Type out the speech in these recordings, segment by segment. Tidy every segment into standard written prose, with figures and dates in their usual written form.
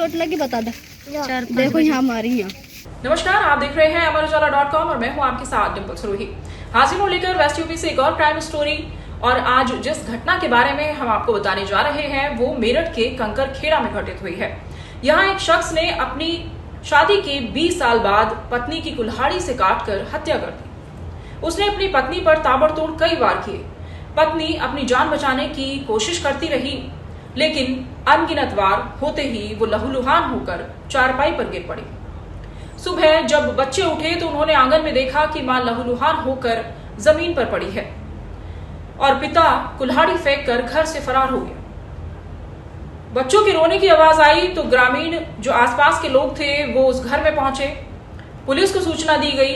चोट लगी बता दे। देखो यहाँ मारी यहाँ। नमस्कार, आप देख रहे हैं अमरउजाला.com और मैं हूं आपके साथ डिम्पल सरोही। हाजिर हूं लेकर वेस्ट यूपी से एक और क्राइम स्टोरी। और आज जिस घटना के बारे में हम आपको बताने जा रहे हैं वो मेरठ के कंकर खेड़ा में घटित हुई है। यहाँ एक शख्स ने अपनी शादी के 20 साल बाद पत्नी की कुल्हाड़ी से काटकर हत्या कर दी। उसने अपनी पत्नी पर ताबड़तोड़ कई वार किए। पत्नी अपनी जान बचाने की कोशिश करती रही, लेकिन अनगिनत वार होते ही वो लहूलुहान होकर चारपाई पर गिर पड़ी। सुबह जब बच्चे उठे तो उन्होंने आंगन में देखा कि मां लहूलुहान होकर जमीन पर पड़ी है और पिता कुल्हाड़ी फेंककर घर से फरार हो गया। बच्चों के रोने की आवाज आई तो ग्रामीण जो आसपास के लोग थे वो उस घर में पहुंचे। पुलिस को सूचना दी गई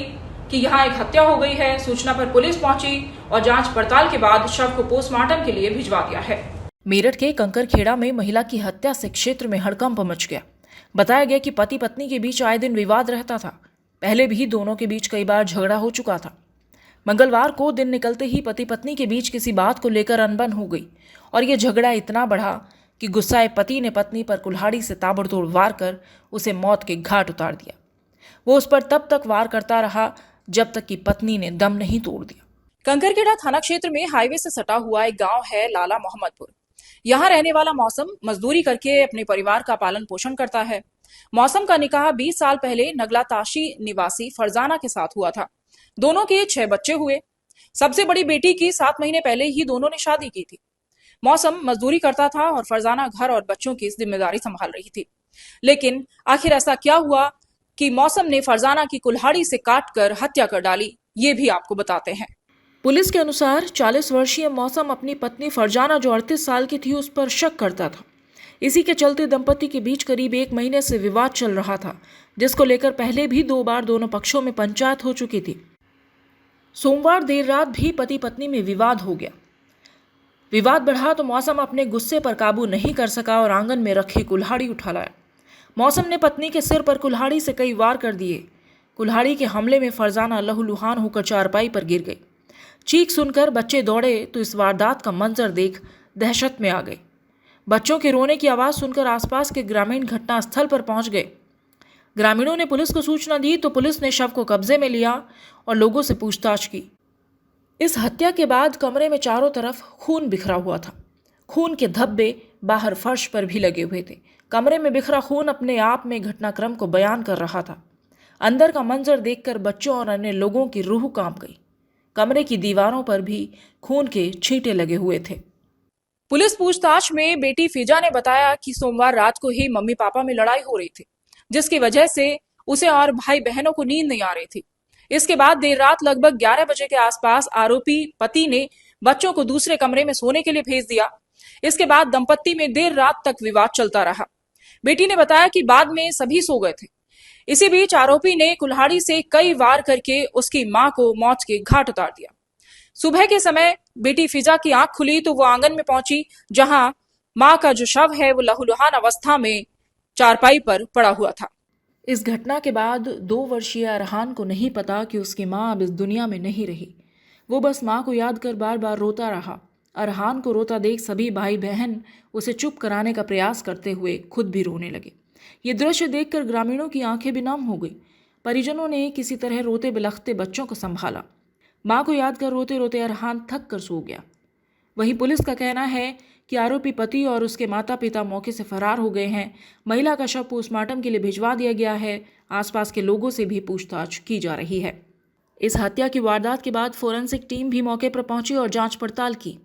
कि यहाँ एक हत्या हो गई है। सूचना पर पुलिस पहुंची और जांच पड़ताल के बाद शव को पोस्टमार्टम के लिए भिजवा दिया है। मेरठ के कंकर खेड़ा में महिला की हत्या से क्षेत्र में हड़कंप मच गया। बताया गया कि पति पत्नी के बीच आए दिन विवाद रहता था। पहले भी दोनों के बीच कई बार झगड़ा हो चुका था। मंगलवार को दिन निकलते ही पति पत्नी के बीच किसी बात को लेकर अनबन हो गई और यह झगड़ा इतना बढ़ा कि गुस्साए पति ने पत्नी पर कुल्हाड़ी से ताबड़तोड़ वार कर उसे मौत के घाट उतार दिया। वो उस पर तब तक वार करता रहा जब तक कि पत्नी ने दम नहीं तोड़ दिया। कंकरखेड़ा थाना क्षेत्र में हाईवे से सटा हुआ एक गांव है लाला मोहम्मदपुर। यहाँ रहने वाला मौसम मजदूरी करके अपने परिवार का पालन पोषण करता है। मौसम का निकाह 20 साल पहले नगला ताशी निवासी फरजाना के साथ हुआ था। दोनों के 6 बच्चे हुए। सबसे बड़ी बेटी की 7 महीने पहले ही दोनों ने शादी की थी। मौसम मजदूरी करता था और फरजाना घर और बच्चों की जिम्मेदारी संभाल रही थी। लेकिन आखिर ऐसा क्या हुआ कि मौसम ने फरजाना की कुल्हाड़ी से काटकर हत्या कर डाली, ये भी आपको बताते हैं। पुलिस के अनुसार 40 वर्षीय मौसम अपनी पत्नी फरजाना जो 38 साल की थी उस पर शक करता था। इसी के चलते दंपति के बीच करीब 1 महीने से विवाद चल रहा था, जिसको लेकर पहले भी 2 बार दोनों पक्षों में पंचायत हो चुकी थी। सोमवार देर रात भी पति पत्नी में विवाद हो गया। विवाद बढ़ा तो मौसम अपने गुस्से पर काबू नहीं कर सका और आंगन में रखी कुल्हाड़ी उठा लाया। मौसम ने पत्नी के सिर पर कुल्हाड़ी से कई वार कर दिए। कुल्हाड़ी के हमले में फरजाना लहूलुहान होकर चारपाई पर गिर गई। चीख सुनकर बच्चे दौड़े तो इस वारदात का मंजर देख दहशत में आ गए। बच्चों के रोने की आवाज सुनकर आसपास के ग्रामीण घटनास्थल पर पहुंच गए। ग्रामीणों ने पुलिस को सूचना दी तो पुलिस ने शव को कब्जे में लिया और लोगों से पूछताछ की। इस हत्या के बाद कमरे में चारों तरफ खून बिखरा हुआ था। खून के धब्बे बाहर फर्श पर भी लगे हुए थे। कमरे में बिखरा खून अपने आप में घटनाक्रम को बयान कर रहा था। अंदर का मंजर देखकर बच्चों और अन्य लोगों की रूह कांप गई। कमरे की दीवारों पर भी खून के छींटे लगे हुए थे। पुलिस पूछताछ में बेटी फिजा ने बताया कि सोमवार रात को ही मम्मी पापा में लड़ाई हो रही थी, जिसकी वजह से उसे और भाई बहनों को नींद नहीं आ रही थी। इसके बाद देर रात लगभग 11 बजे के आसपास आरोपी पति ने बच्चों को दूसरे कमरे में सोने के लिए भेज दिया। इसके बाद दंपत्ति में देर रात तक विवाद चलता रहा। बेटी ने बताया कि बाद में सभी सो गए थे। इसी बीच आरोपी ने कुल्हाड़ी से कई वार करके उसकी मां को मौत के घाट उतार दिया। सुबह के समय बेटी फिजा की आंख खुली तो वो आंगन में पहुंची, जहां मां का जो शव है वो लहूलुहान अवस्था में चारपाई पर पड़ा हुआ था। इस घटना के बाद 2 वर्षीय अरहान को नहीं पता कि उसकी मां अब इस दुनिया में नहीं रही। वो बस मां को याद कर बार बार रोता रहा। अरहान को रोता देख सभी भाई बहन उसे चुप कराने का प्रयास करते हुए खुद भी रोने लगे। ये दृश्य देखकर ग्रामीणों की आंखें भी नम हो गई। परिजनों ने किसी तरह रोते बिलखते बच्चों को संभाला। मां को याद कर रोते रोते अरहान थक कर सो गया। वहीं पुलिस का कहना है कि आरोपी पति और उसके माता पिता मौके से फरार हो गए हैं। महिला का शव पोस्टमार्टम के लिए भिजवा दिया गया है। आसपास के लोगों से भी पूछताछ की जा रही है। इस हत्या की वारदात के बाद फोरेंसिक टीम भी मौके पर पहुंची और जांच पड़ताल की।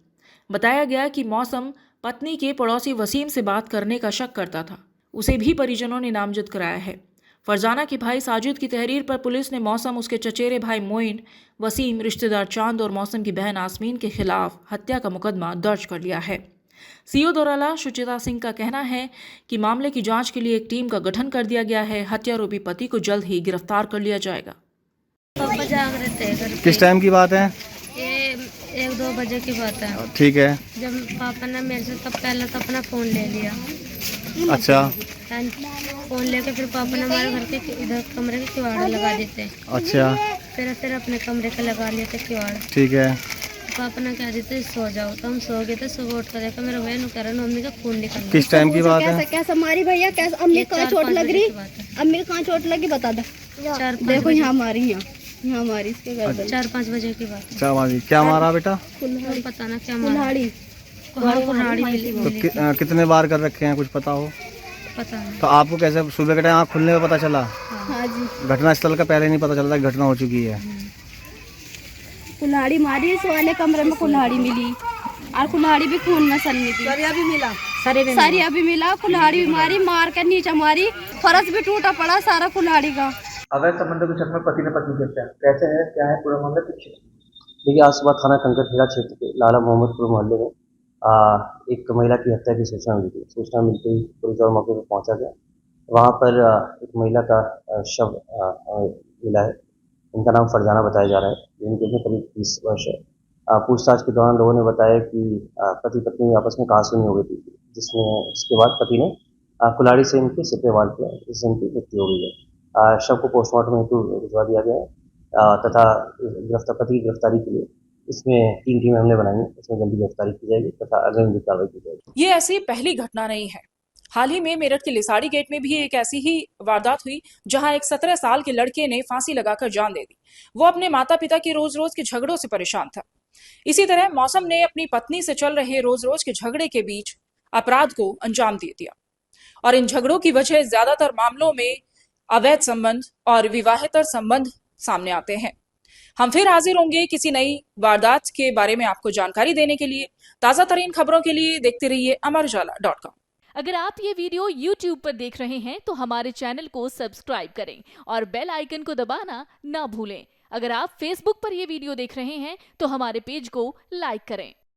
बताया गया कि मौसम पत्नी के पड़ोसी वसीम से बात करने का शक करता था। उसे भी परिजनों ने नामजद कराया है। फरजाना के भाई साजिद की तहरीर पर पुलिस ने मौसम, उसके चचेरे भाई मोइन, वसीम, रिश्तेदार चांद और मौसम की बहन आसमीन के खिलाफ हत्या का मुकदमा दर्ज कर लिया है। सीओ दौराला सुचिता सिंह का कहना है कि मामले की जांच के लिए एक टीम का गठन कर दिया गया है। हत्यारोपी पति को जल्द ही गिरफ्तार कर लिया जाएगा। पापा जाग रहे थे घर पे। किस टाइम की बात है? ये 1-2 बजे की बात है। ठीक है। जब पापा ने मेरे से तब पहले तो अपना फोन ले लिया। अच्छा। फोन लेके फिर पापा ने हमारे घर के इधर कमरे के किवाड़ लगा देते। अच्छा। फिर अपने कमरे के लगा लेते किवाड़। ठीक है। पापा ने कह देते सो जाओ, तो हम सो गए थे। सुबह उठ कर देखा मेरा बहन कह रहा है मम्मी का खून निकल किस टाइम की बात है? कैसे मारी भैया? कैसे अम्मी को कहाँ चोट लग रही? अम्मी को कहाँ चोट लगी बता दो। 4-5 यहाँ मारी, यहाँ मारी इसके गर्दन। 4-5 बजे की बात है। क्या मारी? क्या मारा बेटा? कुल्हाड़ी, पता ना क्या मारा। कुल्हाड़ी कुल्हाड़ी मिली। तो कितने बार कर रखे हैं, कुछ पता हो? पता नहीं। तो आपको कैसे सुबह के टाइम आँख खुलने में पता चला? हाँ जी। घटना स्थल का पहले नहीं पता चलता कि घटना हो चुकी है? कुल्हाड़ी मारी, इस वाले कमरे में कुल्हाड़ी मिली और कुल्हाड़ी भी खून में सलनी थी। सरिया भी मिला, सरिया भी मिला, कुल्हाड़ी भी मारी, मार कर नीचे मारी, फर्श भी टूटा पड़ा सारा कुल्हाड़ी का। अवैध संबंधों के चक्कर में पति ने पत्नी की हत्या कैसे है, क्या है पूरा मामला? कुछ देखिए, आज सुबह थाना कंकरखेड़ा क्षेत्र के लाला मोहम्मदपुर मोहल्ले में एक महिला की हत्या की सूचना मिली थी। सूचना मिलते ही पुलिस और मौके पर पहुंचा गया। वहां पर एक महिला का शव मिला है। इनका नाम फरजाना बताया जा रहा है, जिनकी उम्र करीब 30 वर्ष है। पूछताछ के दौरान लोगों ने बताया कि पति पत्नी आपस में कहासुनी हो गई थी, जिसके बाद पति ने कुल्हाड़ी से इनके सिर पे वार किया, जिससे इनकी मृत्यु हो गई है। शव को पोस्टमार्टम हेतु भिजवा दिया गया है तथा पति की गिरफ्तारी के लिए इसमें 3 टीमें हमने बनाई हैं। इसमें जल्दी गिरफ्तारी की जाएगी तथा अग्रिम कार्रवाई की जाएगी। ये ऐसी पहली घटना नहीं है। हाल ही में मेरठ के लिसाड़ी गेट में भी एक ऐसी ही वारदात हुई, जहां एक 17 साल के लड़के ने फांसी लगाकर जान दे दी। वो अपने माता पिता के रोज रोज के झगड़ों से परेशान था। इसी तरह मौसम ने अपनी पत्नी से चल रहे रोज रोज के झगड़े के बीच अपराध को अंजाम दे दिया और इन झगड़ों की वजह ज्यादातर मामलों में अवैध संबंध और विवाहेतर संबंध सामने आते हैं। हम फिर हाजिर होंगे किसी नई वारदात के बारे में आपको जानकारी देने के लिए। ताजा तरीन खबरों के लिए देखते रहिए अमरउजाला.com। अगर आप ये वीडियो YouTube पर देख रहे हैं तो हमारे चैनल को सब्सक्राइब करें और बेल आइकन को दबाना ना भूलें। अगर आप Facebook पर ये वीडियो देख रहे हैं तो हमारे पेज को लाइक करें।